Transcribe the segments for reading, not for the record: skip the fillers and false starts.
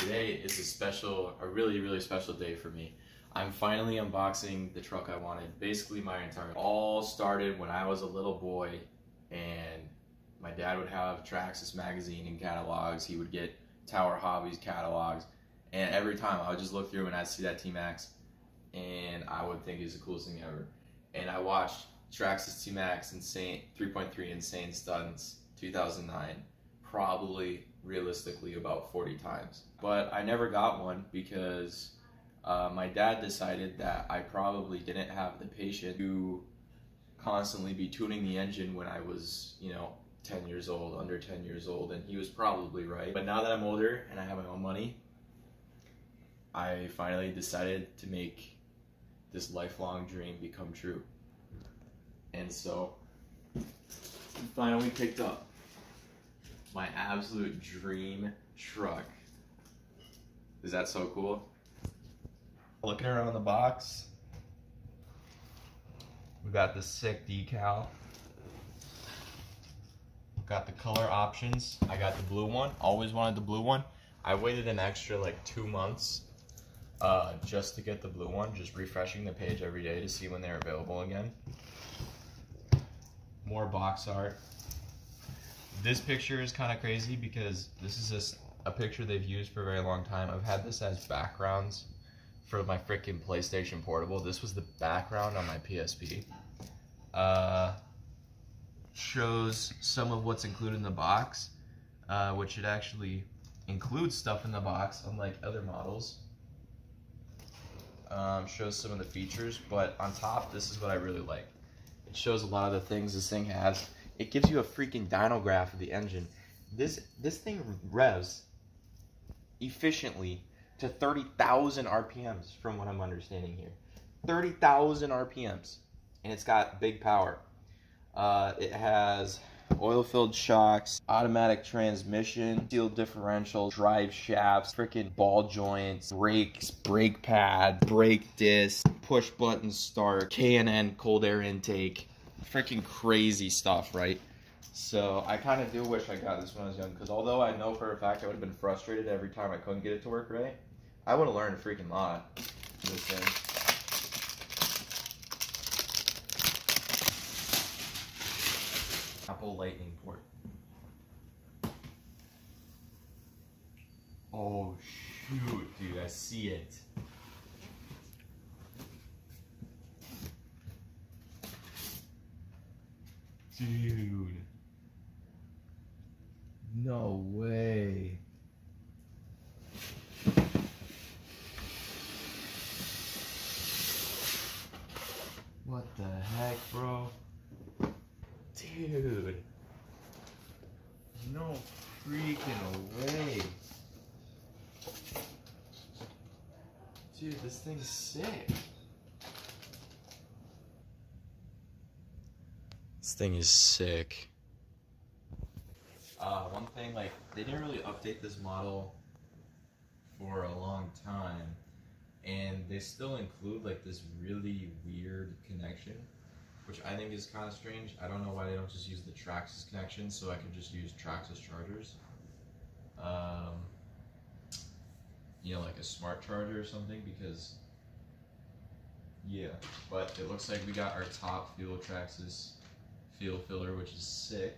Today is a really special day for me. I'm finally unboxing the truck I wanted. Basically my entire, all started when I was a little boy and my dad would have TRAXXAS magazine and catalogs. He would get Tower Hobbies catalogs, and every time I would just look through and I'd see that TMAXX and I would think it's the coolest thing ever. And I watched TRAXXAS TMAXX 3.3 Insane Stunts 2009 probably realistically about 40 times. But I never got one because my dad decided that I probably didn't have the patience to constantly be tuning the engine when I was, 10 years old, under 10 years old, and he was probably right. But now that I'm older and I have my own money, I finally decided to make this lifelong dream become true. And so, I finally picked up my absolute dream truck. Is that so cool? Looking around the box, we got the sick decal. Got the color options. I got the blue one. Always wanted the blue one. I waited an extra like 2 months just to get the blue one, just refreshing the page every day to see when they're available again. More box art. This picture is kind of crazy because this is just a picture they've used for a very long time. I've had this as backgrounds for my freaking PlayStation Portable. This was the background on my PSP. Shows some of what's included in the box, which it actually includes stuff in the box, unlike other models. Shows some of the features, but on top, this is what I really like. It shows a lot of the things this thing has. It gives you a freaking dynograph of the engine. This thing revs efficiently to 30,000 RPMs from what I'm understanding here. 30,000 RPMs, and it's got big power. It has oil-filled shocks, automatic transmission, steel differential, drive shafts, freaking ball joints, brakes, brake pad, brake disc, push button start, K&N cold air intake, freaking crazy stuff, right? So I kind of do wish I got this when I was young, because although I know for a fact I would have been frustrated every time I couldn't get it to work right, I would have learned a freaking lot from this thing. Apple Lightning port. Oh shoot, dude, I see it. Dude. No way. What the heck, bro? Dude. No freaking way. Dude, this thing's sick. This thing is sick. One thing, like, they didn't really update this model for a long time, and they still include like this really weird connection, which I think is kind of strange. I don't know why they don't just use the TRAXXAS connection, so I could just use TRAXXAS chargers. Like a smart charger or something, because, yeah. But it looks like we got our top fuel TRAXXAS fuel filler, which is sick.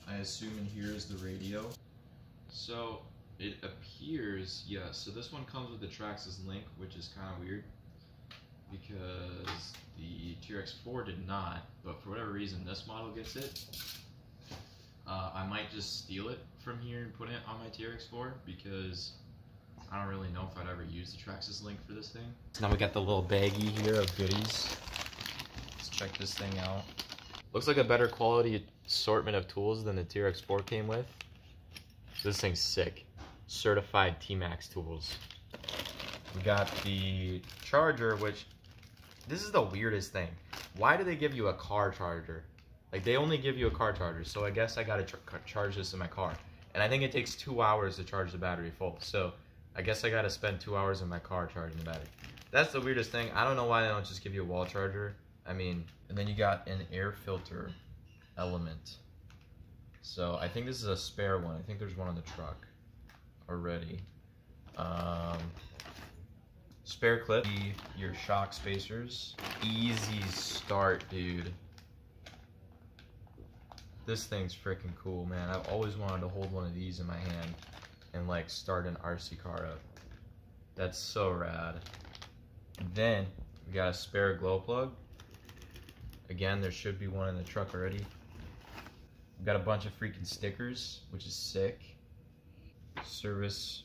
I assume in here is the radio. So it appears, yeah, so this one comes with the TRAXXAS link, which is kind of weird, because the TRX4 did not, but for whatever reason this model gets it. I might just steal it from here and put it on my TRX4, because I don't really know if I'd ever use the TRAXXAS link for this thing. So now we got the little baggie here of goodies. Let's check this thing out. Looks like a better quality assortment of tools than the TRX4 came with. This thing's sick. Certified TMAXX tools. We got the charger, which, this is the weirdest thing. Why do they give you a car charger? Like, they only give you a car charger, so I guess I gotta charge this in my car. And I think it takes 2 hours to charge the battery full, so I guess I gotta spend 2 hours in my car charging the battery. That's the weirdest thing. I don't know why they don't just give you a wall charger. I mean, and then you got an air filter element. So I think this is a spare one. I think there's one on the truck already. Spare clip, your shock spacers. Easy start, dude. This thing's freaking cool, man. I've always wanted to hold one of these in my hand and like start an RC car up. That's so rad. And then we got a spare glow plug. Again, there should be one in the truck already. We've got a bunch of freaking stickers, which is sick. Service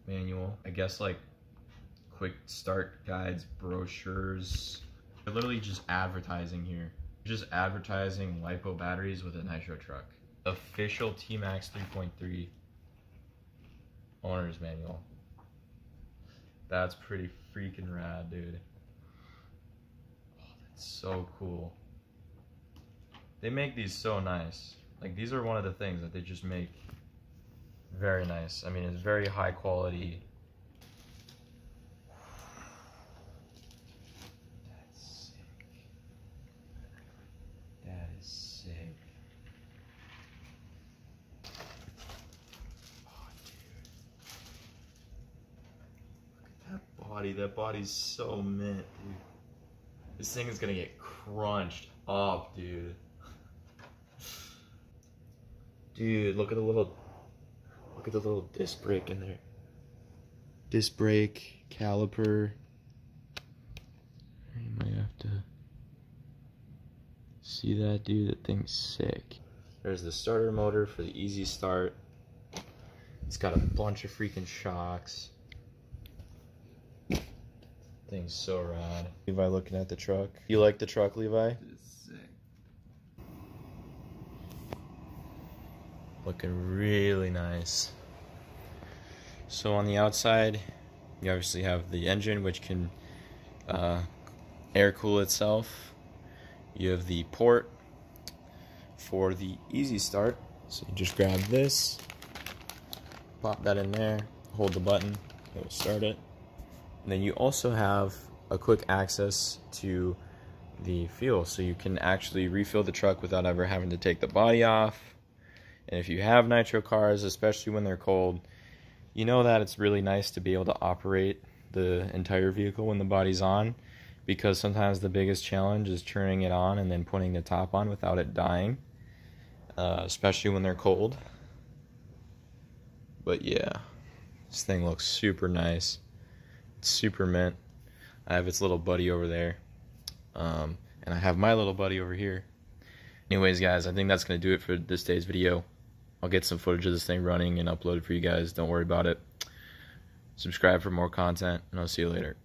manual. I guess like quick start guides, brochures. They're literally just advertising here. Just advertising LiPo batteries with a nitro truck. Official TMAXX 3.3 owner's manual. That's pretty freaking rad, dude. Oh, that's so cool. They make these so nice. Like, these are one of the things that they just make very nice. I mean, it's very high quality. That's sick. That is sick. Oh, dude. Look at that body. That body's so mint, dude. This thing is gonna get crunched up, dude. Dude, look at the little disc brake in there. Disc brake, caliper. You might have to see that, dude. That thing's sick. There's the starter motor for the easy start. It's got a bunch of freaking shocks. Thing's so rad. Levi looking at the truck. You like the truck, Levi? Looking really nice. So on the outside, you obviously have the engine, which can air cool itself. You have the port for the easy start. So you just grab this, pop that in there, hold the button, it will start it. And then you also have a quick access to the fuel, so you can actually refill the truck without ever having to take the body off. And if you have nitro cars, especially when they're cold, you know that it's really nice to be able to operate the entire vehicle when the body's on, because sometimes the biggest challenge is turning it on and then putting the top on without it dying, especially when they're cold. But yeah, this thing looks super nice. It's super mint. I have its little buddy over there, and I have my little buddy over here. Anyways, guys, I think that's going to do it for this day's video. I'll get some footage of this thing running and upload it for you guys. Don't worry about it. Subscribe for more content, and I'll see you later.